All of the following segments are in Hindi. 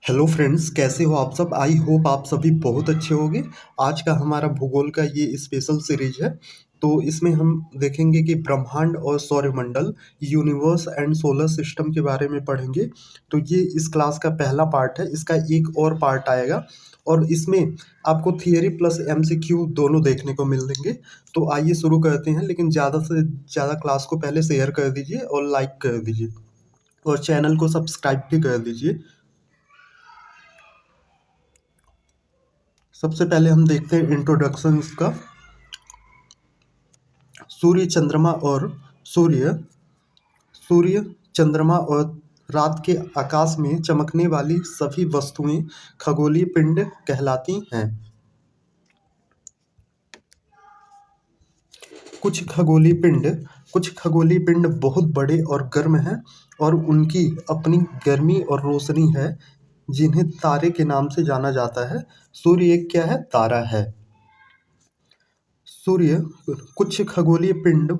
हेलो फ्रेंड्स, कैसे हो आप सब। आई होप आप सभी बहुत अच्छे होंगे। आज का हमारा भूगोल का ये स्पेशल सीरीज है। तो इसमें हम देखेंगे कि ब्रह्मांड और सौरमंडल, यूनिवर्स एंड सोलर सिस्टम के बारे में पढ़ेंगे। तो ये इस क्लास का पहला पार्ट है। इसका एक और पार्ट आएगा और इसमें आपको थियरी प्लस एमसीक्यू दोनों देखने को मिल देंगे। तो आइए शुरू करते हैं, लेकिन ज़्यादा से ज़्यादा क्लास को पहले शेयर कर दीजिए और लाइक कर दीजिए और चैनल को सब्सक्राइब भी कर दीजिए। सबसे पहले हम देखते हैं इंट्रोडक्शन इसका। सूर्य चंद्रमा और सूर्य सूर्य चंद्रमा और रात के आकाश में चमकने वाली सभी वस्तुएं खगोलीय पिंड कहलाती हैं। कुछ खगोलीय पिंड बहुत बड़े और गर्म हैं और उनकी अपनी गर्मी और रोशनी है, जिन्हें तारे के नाम से जाना जाता है। सूर्य एक क्या है? तारा है। सूर्य कुछ खगोलीय पिंड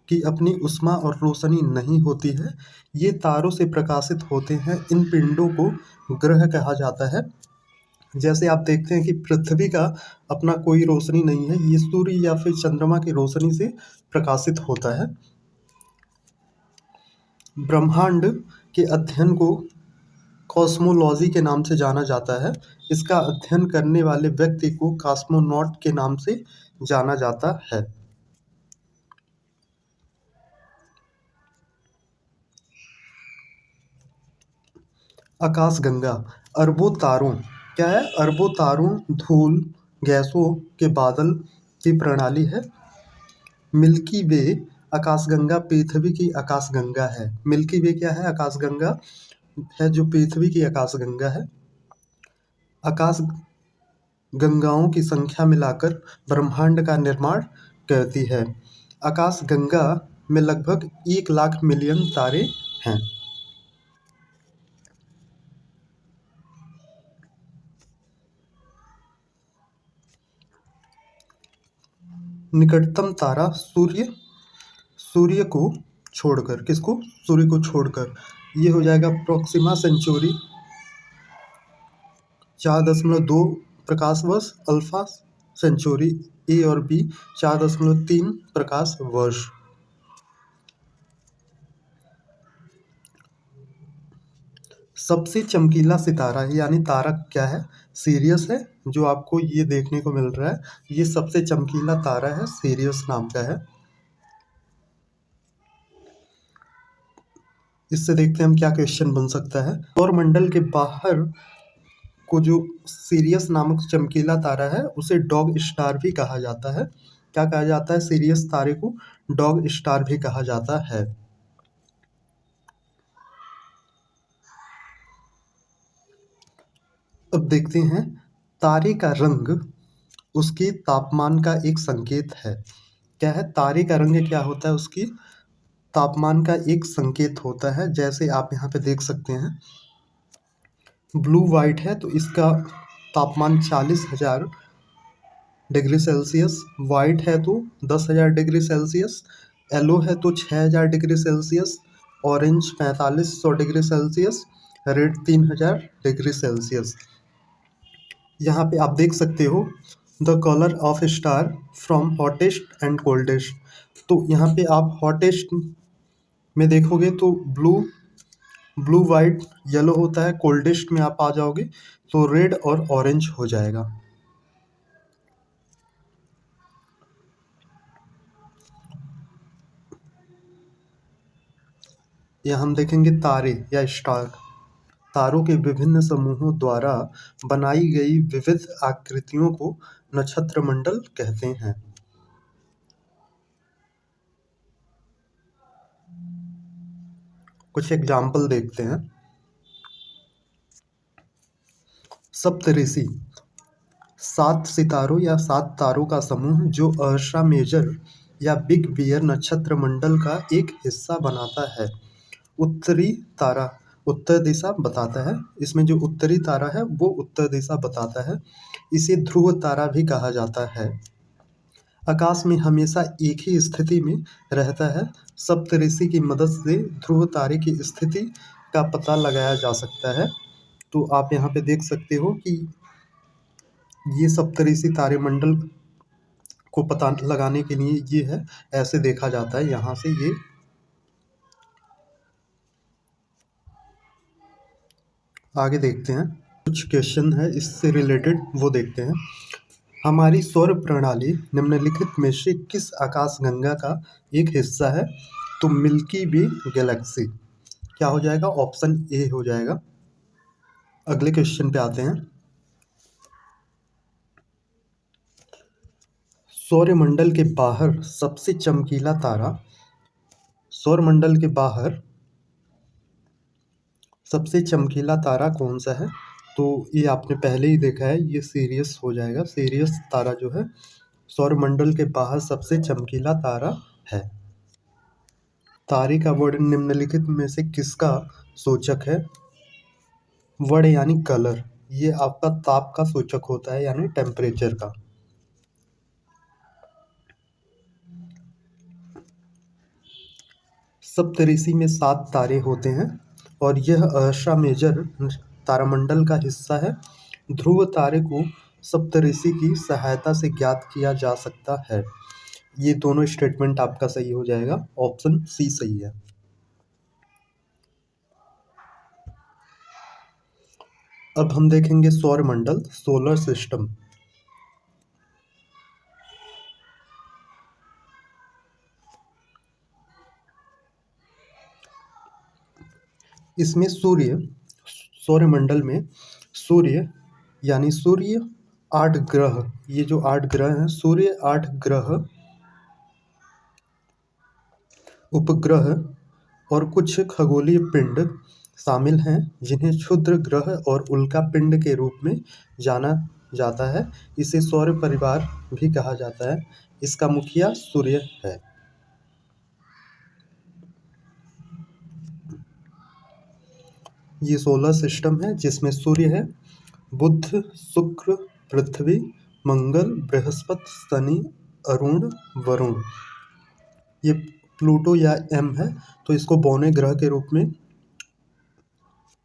की अपनी ऊष्मा और रोशनी नहीं होती है। ये तारों से प्रकाशित होते हैं। इन पिंडों को ग्रह कहा जाता है। जैसे आप देखते हैं कि पृथ्वी का अपना कोई रोशनी नहीं है, ये सूर्य या फिर चंद्रमा की रोशनी से प्रकाशित होता है। ब्रह्मांड के अध्ययन को कॉस्मोलॉजी के नाम से जाना जाता है। इसका अध्ययन करने वाले व्यक्ति को कॉस्मोनॉट के नाम से जाना जाता है। आकाशगंगा अरबों तारों क्या है? अरबों तारों, धूल, गैसों के बादल की प्रणाली है। मिल्की वे आकाशगंगा पृथ्वी की आकाशगंगा है। मिल्की वे क्या है? आकाशगंगा है जो पृथ्वी की आकाशगंगा है। आकाश गंगाओं की संख्या मिलाकर ब्रह्मांड का निर्माण करती है। आकाशगंगा में लगभग 1 लाख मिलियन तारे हैं। निकटतम तारा सूर्य सूर्य को छोड़कर, किसको? सूर्य को छोड़कर ये हो जाएगा प्रोक्सिमा सेंचुरी 4.2 प्रकाश वर्ष। अल्फा सेंचुरी ए और बी 4.3 प्रकाश वर्ष। सबसे चमकीला सितारा यानी तारा क्या है? सीरियस है। जो आपको ये देखने को मिल रहा है, ये सबसे चमकीला तारा है, सीरियस नाम का है। इससे देखते हैं हम क्या क्वेश्चन बन सकता है। सौरमंडल के बाहर को जो सीरियस नामक चमकीला तारा है उसे डॉग स्टार भी कहा जाता है। क्या कहा जाता है? सीरियस तारे को डॉग स्टार भी कहा जाता है। अब देखते हैं, तारे का रंग उसके तापमान का एक संकेत है। क्या है? तारे का रंग क्या होता है? उसकी तापमान का एक संकेत होता है। जैसे आप यहाँ पे देख सकते हैं, ब्लू वाइट है तो इसका तापमान 40,000 डिग्री सेल्सियस, वाइट है तो 10,000 डिग्री सेल्सियस, येलो है तो 6,000 degree Celsius, orange 4500 degree Celsius, red 3,000 degree Celsius. यहाँ पे आप देख सकते हो the colour of star from hottest and coldest. तो यहाँ पे आप हॉटेस्ट में देखोगे तो ब्लू वाइट येलो होता है। कोल्डेस्ट में आप आ जाओगे तो रेड और ऑरेंज हो जाएगा। यह हम देखेंगे तारे या स्टार। तारों के विभिन्न समूहों द्वारा बनाई गई विविध आकृतियों को नक्षत्र मंडल कहते हैं। कुछ एग्जाम्पल देखते हैं। सप्तऋषि 7 सितारों या 7 तारों का समूह जो अर्शा मेजर या बिग बियर नक्षत्र मंडल का एक हिस्सा बनाता है। उत्तरी तारा उत्तर दिशा बताता है। इसमें जो उत्तरी तारा है वो उत्तर दिशा बताता है। इसे ध्रुव तारा भी कहा जाता है। आकाश में हमेशा एक ही स्थिति में रहता है। सप्तऋषि की मदद से ध्रुव तारे की स्थिति का पता लगाया जा सकता है। तो आप यहाँ पे देख सकते हो कि ये सप्तऋषि तारामंडल को पता लगाने के लिए ये है, ऐसे देखा जाता है यहाँ से। ये आगे देखते हैं, कुछ क्वेश्चन है इससे रिलेटेड, वो देखते हैं। हमारी सौर प्रणाली निम्नलिखित में से किस आकाशगंगा का एक हिस्सा है? तो मिल्की वे गैलेक्सी। क्या हो जाएगा? ऑप्शन ए हो जाएगा। अगले क्वेश्चन पे आते हैं। सौरमंडल के बाहर सबसे चमकीला तारा, सौरमंडल के बाहर सबसे चमकीला तारा कौन सा है? तो ये आपने पहले ही देखा है, ये सीरियस हो जाएगा। सीरियस तारा जो है सौरमंडल के बाहर सबसे चमकीला तारा है। तारे का वर्ण निम्नलिखित में से किसका सूचक है? वर्ण यानी कलर, ये आपका ताप का सूचक होता है, यानी टेम्परेचर का। सप्तऋषि में 7 तारे होते हैं और यह अर्शा मेजर तारामंडल का हिस्सा है। ध्रुव तारे को सप्तऋषि की सहायता से ज्ञात किया जा सकता है। ये दोनों स्टेटमेंट आपका सही हो जाएगा, ऑप्शन सी सही है। अब हम देखेंगे सौरमंडल, सोलर सिस्टम। इसमें सूर्य, सौरमंडल में सूर्य यानी सूर्य, 8 ग्रह, ये जो 8 ग्रह हैं, सूर्य, 8 ग्रह, उपग्रह और कुछ खगोलीय पिंड शामिल हैं, जिन्हें क्षुद्र ग्रह और उल्का पिंड के रूप में जाना जाता है। इसे सौर परिवार भी कहा जाता है। इसका मुखिया सूर्य है। ये सोलर सिस्टम है जिसमें सूर्य है, बुध, शुक्र, पृथ्वी, मंगल, बृहस्पति, शनि, अरुण, वरुण। ये प्लूटो या एम है, तो इसको बौने ग्रह के रूप में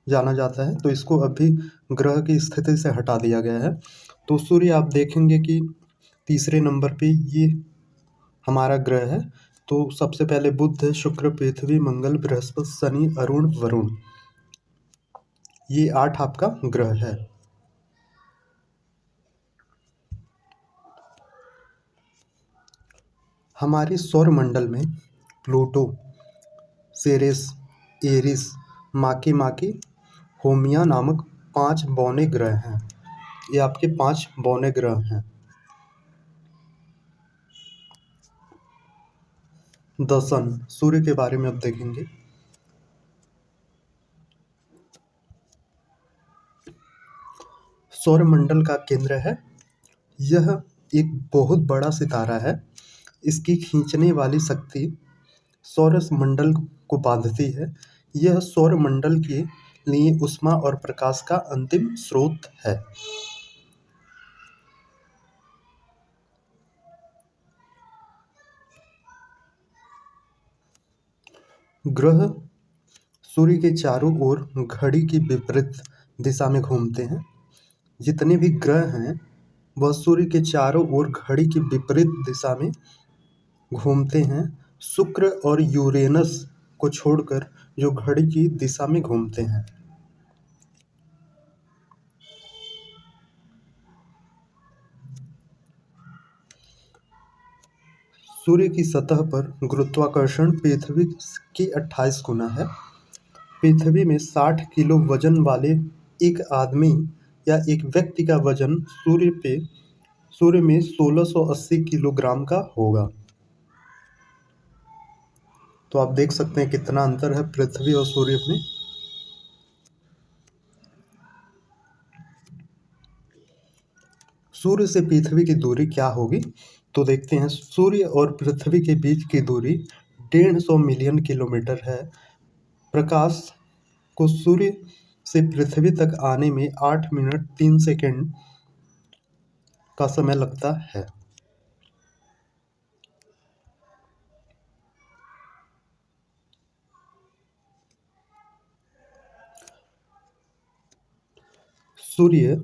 जाना जाता है, तो इसको अभी ग्रह की स्थिति से हटा दिया गया है। तो सूर्य आप देखेंगे कि तीसरे नंबर पे ये हमारा ग्रह है। तो सबसे पहले बुध, शुक्र, पृथ्वी, मंगल, बृहस्पति, शनि, अरुण, वरुण, ये 8 आपका ग्रह है। हमारे सौरमंडल में प्लूटो, सेरेस, एरिस, माकी माकी, होमिया नामक 5 बौने ग्रह हैं। ये आपके 5 बौने ग्रह हैं। दर्शन, सूर्य के बारे में अब देखेंगे। सौरमंडल का केंद्र है। यह एक बहुत बड़ा सितारा है। इसकी खींचने वाली शक्ति सौर मंडल को बांधती है। यह सौरमंडल के लिए ऊष्मा और प्रकाश का अंतिम स्रोत है। ग्रह सूर्य के चारों ओर घड़ी की विपरीत दिशा में घूमते हैं। जितने भी ग्रह हैं वह सूर्य के चारों ओर घड़ी की विपरीत दिशा में घूमते हैं। शुक्र और यूरेनस को छोड़कर जो घड़ी की दिशा में घूमते हैं। सूर्य की सतह पर गुरुत्वाकर्षण पृथ्वी की 28 गुना है। पृथ्वी में 60 किलो वजन वाले एक आदमी या एक व्यक्ति का वजन सूर्य में 1680 किलोग्राम का होगा। तो आप देख सकते हैं कितना अंतर है पृथ्वी और सूर्य में। सूर्य से पृथ्वी की दूरी क्या होगी? तो देखते हैं, सूर्य और पृथ्वी के बीच की दूरी 150 मिलियन किलोमीटर है। प्रकाश को सूर्य से पृथ्वी तक आने में 8 मिनट 3 सेकंड का समय लगता है। सूर्य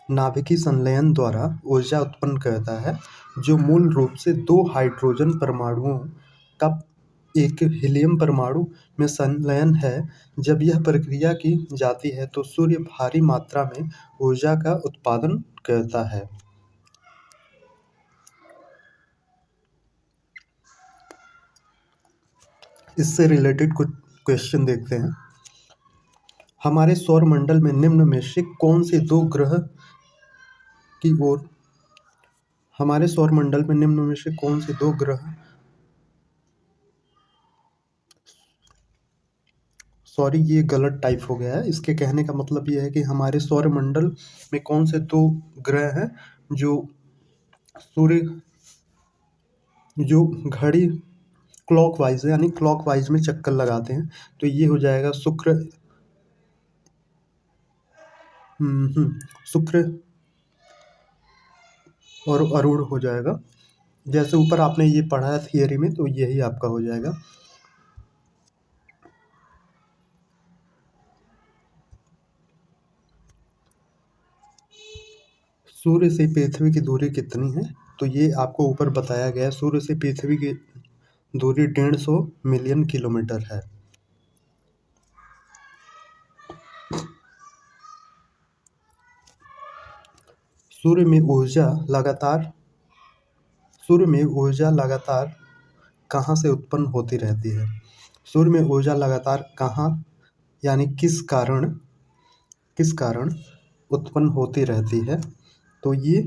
नाभिकीय संलयन द्वारा ऊर्जा उत्पन्न करता है, जो मूल रूप से 2 हाइड्रोजन परमाणुओं का एक हीलियम परमाणु में संलयन है। जब यह प्रक्रिया की जाती है तो सूर्य भारी मात्रा में ऊर्जा का उत्पादन करता है। इससे रिलेटेड कुछ क्वेश्चन देखते हैं। हमारे सौरमंडल में निम्न में से कौन से 2 ग्रह की ओर हमारे सौरमंडल में निम्न में से कौन से 2 ग्रह सॉरी ये गलत टाइप हो गया है। इसके कहने का मतलब ये है कि हमारे सौरमंडल में कौन से 2 ग्रह हैं जो सूर्य जो घड़ी क्लॉकवाइज यानी क्लॉकवाइज में चक्कर लगाते हैं। तो ये हो जाएगा शुक्र और अरुण हो जाएगा। जैसे ऊपर आपने ये पढ़ा है थियरी में, तो यही आपका हो जाएगा। सूर्य से पृथ्वी की दूरी कितनी है? तो ये आपको ऊपर बताया गया है। सूर्य से पृथ्वी की दूरी 150 मिलियन किलोमीटर है। सूर्य में ऊर्जा लगातार कहाँ से उत्पन्न होती रहती है? सूर्य में ऊर्जा लगातार कहाँ यानी किस कारण उत्पन्न होती रहती है? तो ये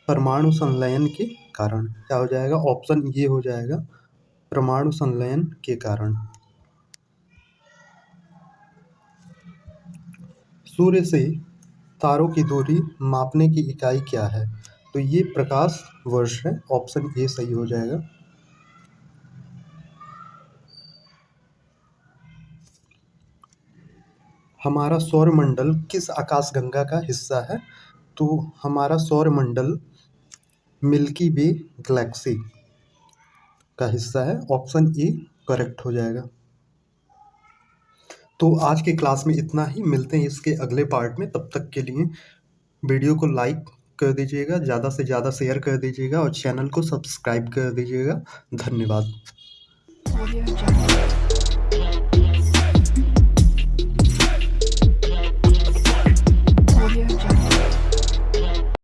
परमाणु संलयन के कारण। क्या हो जाएगा? ऑप्शन ये हो जाएगा, परमाणु संलयन के कारण। सूर्य से तारों की दूरी मापने की इकाई क्या है? तो ये प्रकाश वर्ष है। ऑप्शन ए सही हो जाएगा। हमारा सौरमंडल किस आकाशगंगा का हिस्सा है? तो हमारा सौरमंडल मिल्की वे गैलेक्सी का हिस्सा है। ऑप्शन ए करेक्ट हो जाएगा। तो आज के क्लास में इतना ही। मिलते हैं इसके अगले पार्ट में। तब तक के लिए वीडियो को लाइक कर दीजिएगा, ज़्यादा से ज़्यादा शेयर कर दीजिएगा और चैनल को सब्सक्राइब कर दीजिएगा। धन्यवाद।